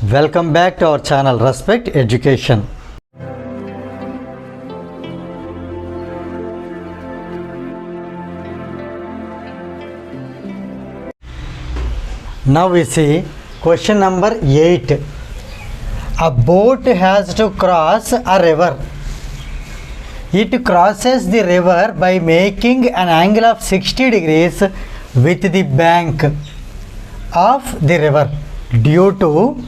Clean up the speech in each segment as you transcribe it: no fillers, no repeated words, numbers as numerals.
Welcome back to our channel Respect Education. Now we see question number 8. A boat has to cross a river. It crosses the river by making an angle of 60 degrees with the bank of the river due to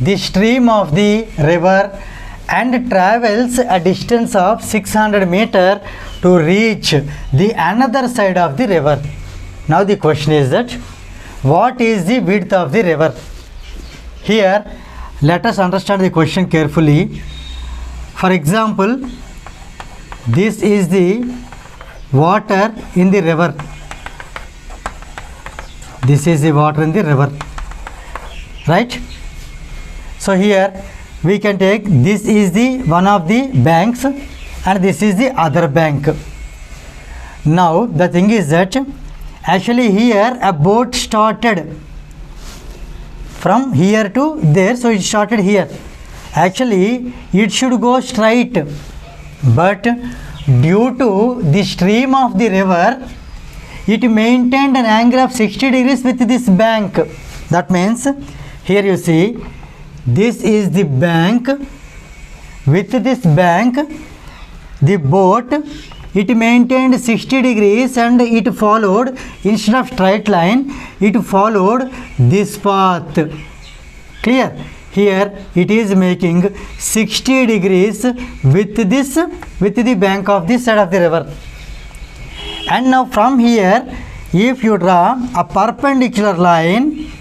the stream of the river and travels a distance of 600 meter to reach the another side of the river. Now the question is that what is the width of the river? Here let us understand the question carefully. For example, this is the water in the river. This is the water in the river, right? So here we can take this is the one of the banks and this is the other bank. Now the thing is that actually here a boat started from here to there, so it started here. Actually it should go straight, but due to the stream of the river it maintained an angle of 60 degrees with this bank. That means here you see this is the bank. With this bank the boat, it maintained 60 degrees and it followed, instead of straight line, it followed this path. Clear? Here it is making 60 degrees with this, with the bank of this side of the river. And now from here, if you draw a perpendicular line,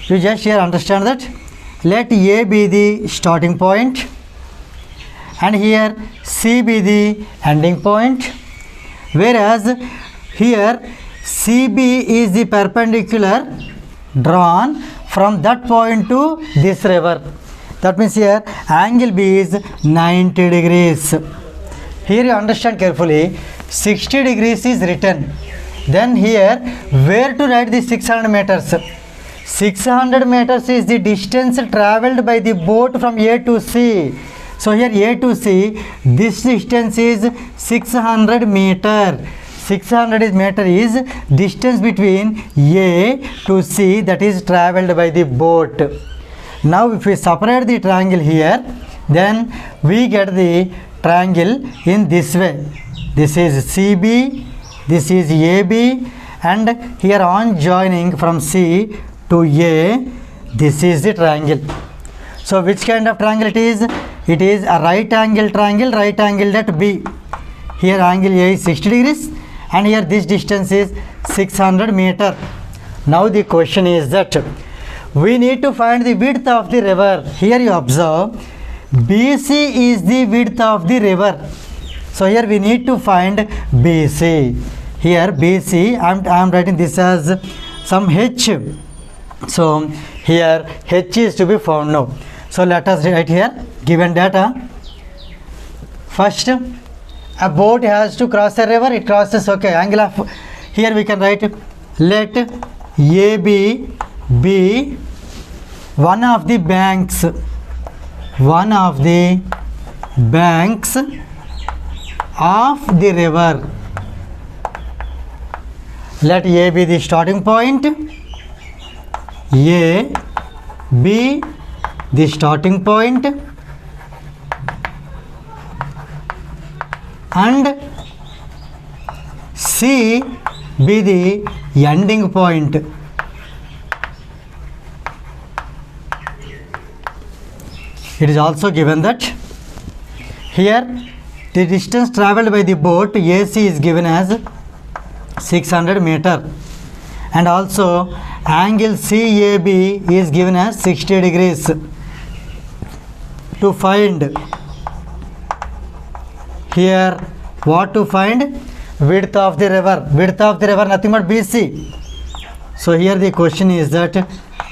you just here understand that let A be the starting point and here C be the ending point, whereas here CB is the perpendicular drawn from that point to this river. That means here angle B is 90 degrees. Here you understand carefully, 60 degrees is written. Then here where to write the 600 meters? 600 meters is the distance travelled by the boat from A to C. So here A to C, this distance is 600 meter. 600 meter is distance between A to C, that is travelled by the boat. Now if we separate the triangle here, then we get the triangle in this way. This is CB, this is AB, and here on joining from C to A, this is the triangle. So which kind of triangle it is? It is a right angle triangle, right angle at B. Here angle A is 60 degrees and here this distance is 600 meter. Now the question is that we need to find the width of the river. Here you observe BC is the width of the river. So here we need to find BC. Here BC, I am writing this as some H. So here H is to be found now. So let us write here given data. First, a boat has to cross a river, it crosses, okay, angle of, here we can write let AB be one of the banks of the river. Let A be the starting point, A be the starting point, and C be the ending point. It is also given that here the distance travelled by the boat AC is given as 600 meter and also angle CAB is given as 60 degrees. To find here, what to find? Width of the river. Width of the river nothing but BC. So here the question is that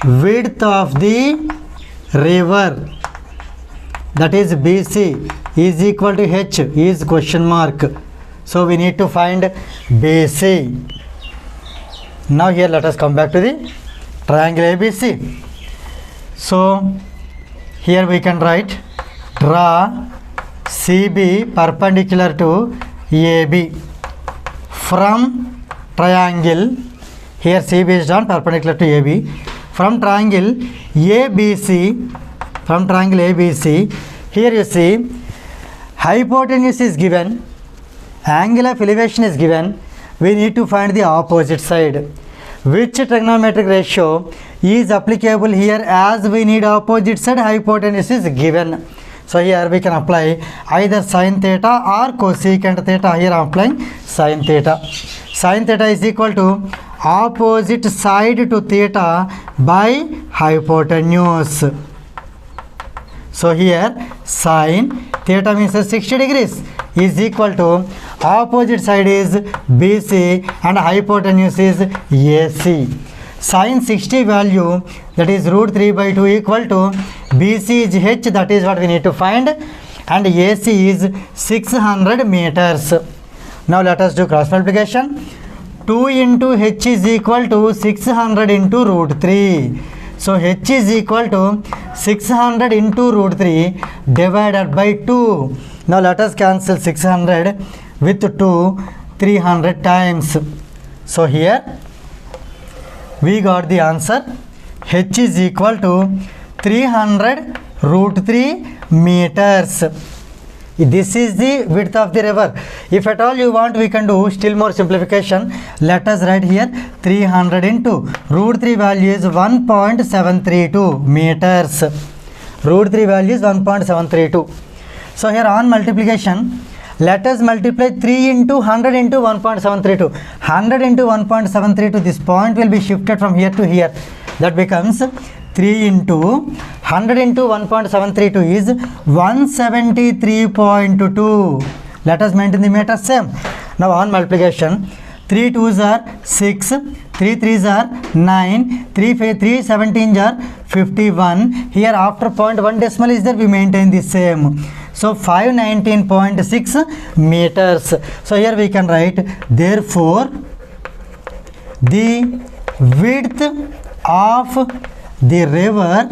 width of the river, that is BC, is equal to H, is question mark. So we need to find BC. Now here let us come back to the triangle ABC. So here we can write, draw CB perpendicular to AB from triangle. Here CB is drawn perpendicular to AB. From triangle ABC, here you see hypotenuse is given, angle of elevation is given. We need to find the opposite side. Which trigonometric ratio is applicable here? As we need opposite side, hypotenuse is given. So here we can apply either sin theta or cosecant theta. Here I am applying sin theta. Sin theta is equal to opposite side to theta by hypotenuse. So here sin theta means 60 degrees is equal to opposite side is BC and hypotenuse is AC. Sin 60 value, that is root 3 by 2, equal to BC is H, that is what we need to find, and AC is 600 meters. Now let us do cross multiplication. 2 into H is equal to 600 into root 3. So H is equal to 600 into root 3 divided by 2. Now let us cancel 600 with 2 300 times. So here we got the answer. H is equal to 300 root 3 meters. This is the width of the river. If at all you want, we can do still more simplification. Let us write here 300 into root 3 value is 1.732 meters. Root 3 value is 1.732. So here on multiplication, let us multiply 3 into 100 into 1.732. 100 into 1.732, this point will be shifted from here to here. That becomes 3 into 100 into 1.732 is 173.2. Let us maintain the meter same. Now on multiplication, 3 2s are 6, 3 3s are 9, 3 17s are 51. Here after point 1 decimal is there, we maintain the same. So 519.6 meters. So here we can write, therefore the width of the river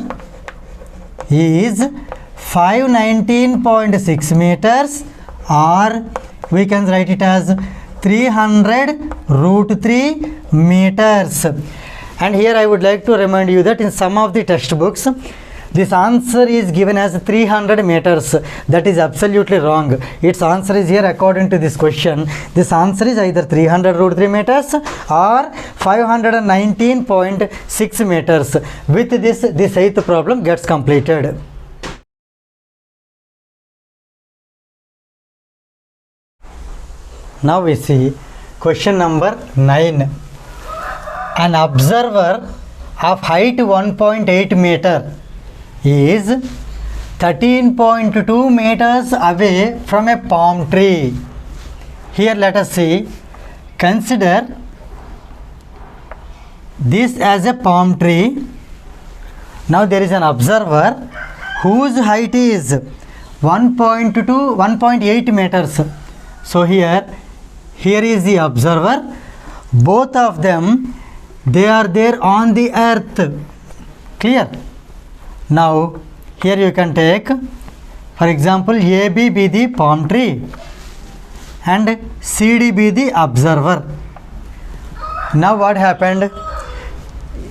is 519.6 meters, or we can write it as 300 root 3 meters. And here I would like to remind you that in some of the textbooks, this answer is given as 300 meters. That is absolutely wrong. Its answer is here according to this question. This answer is either 300 root 3 meters or 519.6 meters. With this 8th problem gets completed. Now we see question number 9. An observer of height 1.8 meter is 13.2 meters away from a palm tree. Here let us see, consider this as a palm tree. Now there is an observer whose height is 1.8 meters. So here is the observer. Both of them, they are there on the earth. Clear? Now here you can take, for example, AB be the palm tree and CD be the observer. Now what happened?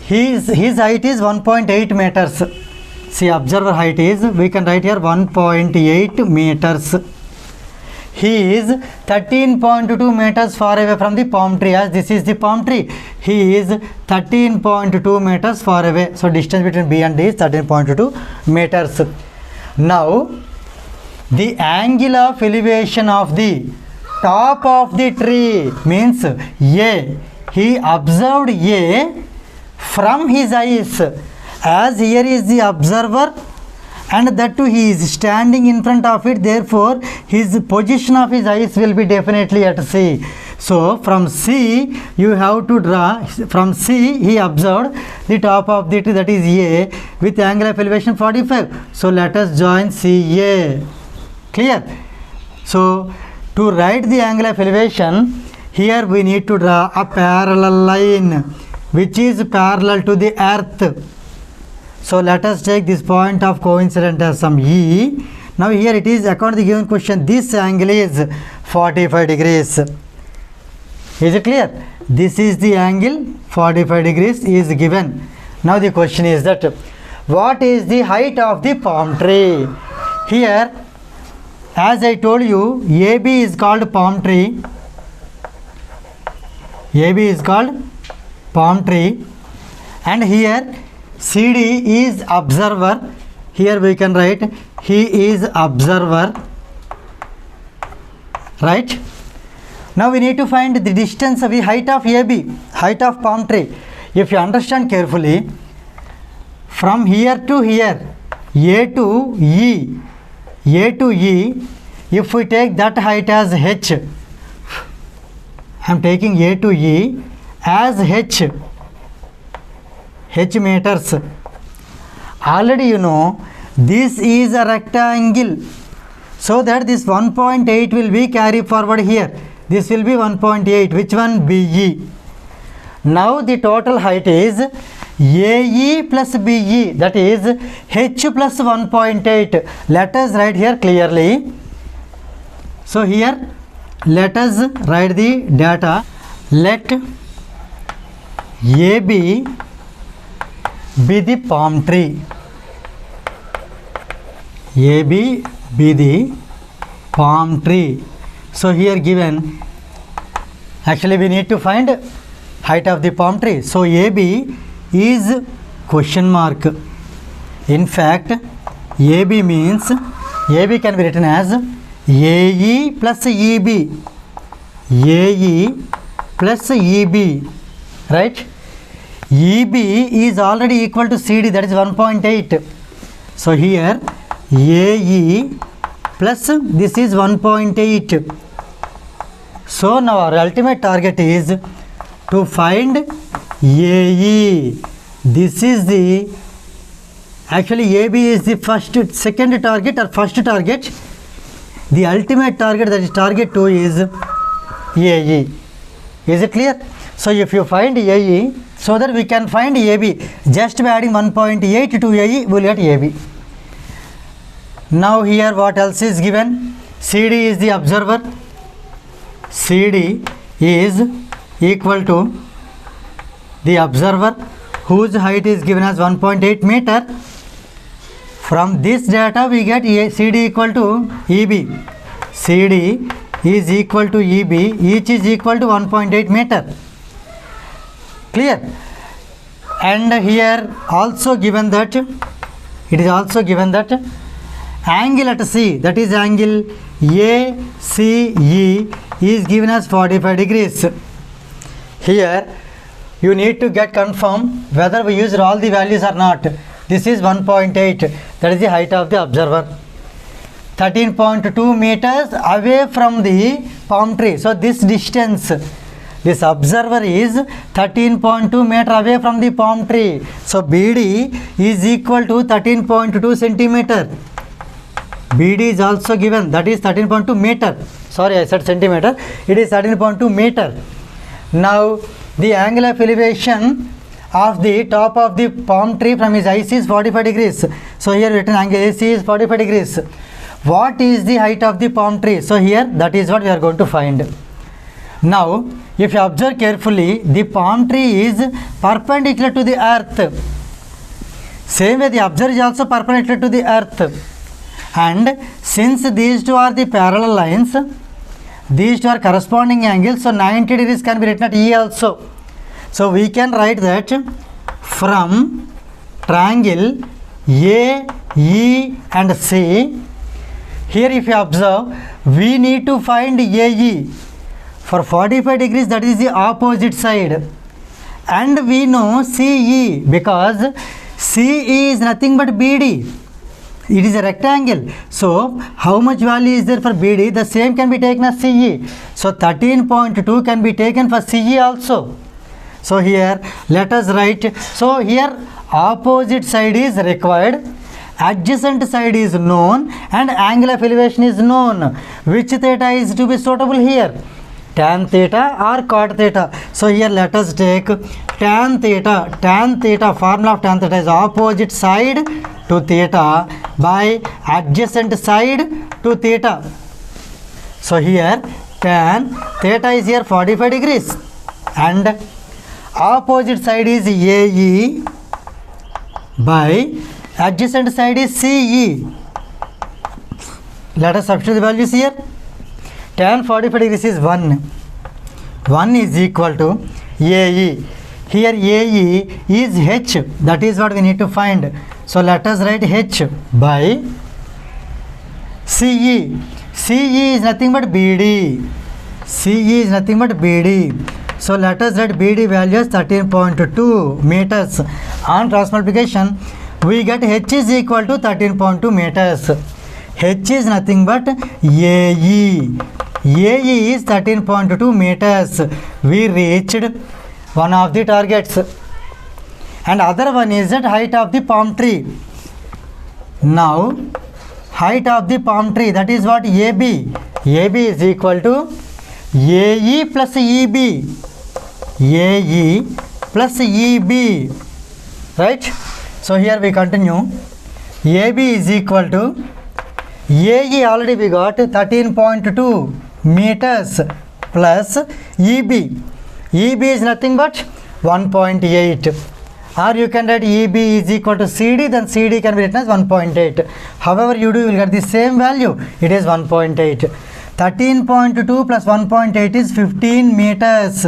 His height is 1.8 meters. See, observer height is, we can write here 1.8 meters. He is 13.2 meters far away from the palm tree, as this is the palm tree. He is 13.2 meters far away. So distance between B and D is 13.2 meters. Now the angle of elevation of the top of the tree means A. He observed A from his eyes, as here is the observer and that too he is standing in front of it, therefore his position of his eyes will be definitely at C. So from C you have to draw, from C he observed the top of the tree, that is A, with angle of elevation 45. So let us join CA. Clear? So to write the angle of elevation, here we need to draw a parallel line. which is parallel to the earth. So let us take this point of coincidence as some E. Now here it is, according to the given question, this angle is 45 degrees. Is it clear? This is the angle, 45 degrees is given. Now the question is that what is the height of the palm tree? Here, as I told you, AB is called palm tree. AB is called palm tree, and here CD is observer. Here we can write he is observer, right? Now we need to find the distance of the height of AB, height of palm tree. If you understand carefully, from here to here, A to E, if we take that height as H, I am taking A to E as H meters. Already you know this is a rectangle, so that this 1.8 will be carried forward here. This will be 1.8. Which one? BE. Now the total height is AE plus BE, that is H plus 1.8. Let us write here clearly. So here let us write the data. Let AB be the palm tree. AB be the palm tree. So here given, actually we need to find height of the palm tree. So AB is question mark. In fact, AB means, AB can be written as AE plus EB. AE plus EB, right? EB is already equal to CD, that is 1.8. So here AE plus this is 1.8. So now our ultimate target is to find AE. This is the, actually AB is the second target or first target. The ultimate target, that is target 2, is AE. Is it clear? So if you find AE, so that we can find AB, just by adding 1.8 to AE, we will get AB. Now here what else is given? CD is the observer. CD is equal to the observer, whose height is given as 1.8 meter. From this data we get CD equal to EB. CD is equal to EB, each is equal to 1.8 meter. Clear? And here also given that, it is also given that angle at C, that is angle ACE, is given as 45 degrees. Here you need to get confirm whether we used all the values or not. This is 1.8, that is the height of the observer. 13.2 meters away from the palm tree. So this distance, this observer is 13.2 meter away from the palm tree. So BD is equal to 13.2 centimeter. BD is also given, that is 13.2 meter. Sorry, I said centimeter. It is 13.2 meter. Now the angle of elevation of the top of the palm tree from his IC is 45 degrees. So here written angle AC is 45 degrees. What is the height of the palm tree? So here that is what we are going to find. Now if you observe carefully, the palm tree is perpendicular to the earth. Same way the observer is also perpendicular to the earth. And since these two are the parallel lines, these two are corresponding angles, so 90 degrees can be written at E also. So we can write that from triangle A, E and C, here if you observe, we need to find AE. For 45 degrees, that is the opposite side. And we know CE, because CE is nothing but BD. It is a rectangle. So how much value is there for BD? The same can be taken as CE. So 13.2 can be taken for CE also. So here let us write. So here opposite side is required, adjacent side is known, and angle of elevation is known. Which theta is to be suitable here? Tan theta or cot theta. So here let us take tan theta, formula of tan theta is opposite side to theta by adjacent side to theta. So here tan theta is here 45 degrees and opposite side is AE by adjacent side is CE. Let us substitute the values here. Tan 45 degrees is 1. 1 is equal to AE. Here AE is H. That is what we need to find. So let us write H by CE. CE is nothing but BD. CE is nothing but BD. So let us write BD value as 13.2 meters. On cross multiplication, we get H is equal to 13.2 meters. H is nothing but AE. AE is 13.2 meters. We reached one of the targets. And other one is that height of the palm tree. Now, height of the palm tree, that is what AB. AB is equal to AE plus EB. AE plus EB. Right? So here we continue. AB is equal to AE already we got 13.2 meters plus EB. EB is nothing but 1.8. Or you can write EB is equal to CD, then CD can be written as 1.8. However you do, you will get the same value. It is 1.8. 13.2 plus 1.8 is 15 meters.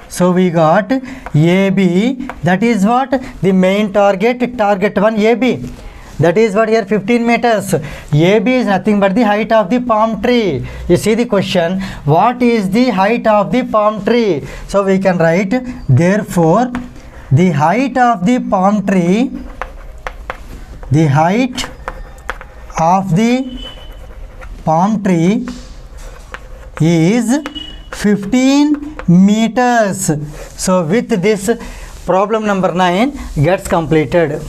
So we got AB, that is what? The main target, target 1 AB. That is what here 15 meters. AB is nothing but the height of the palm tree. You see the question, what is the height of the palm tree? So we can write, therefore, the height of the palm tree, the height of the palm tree is 15 meters. So with this, problem number 9 gets completed.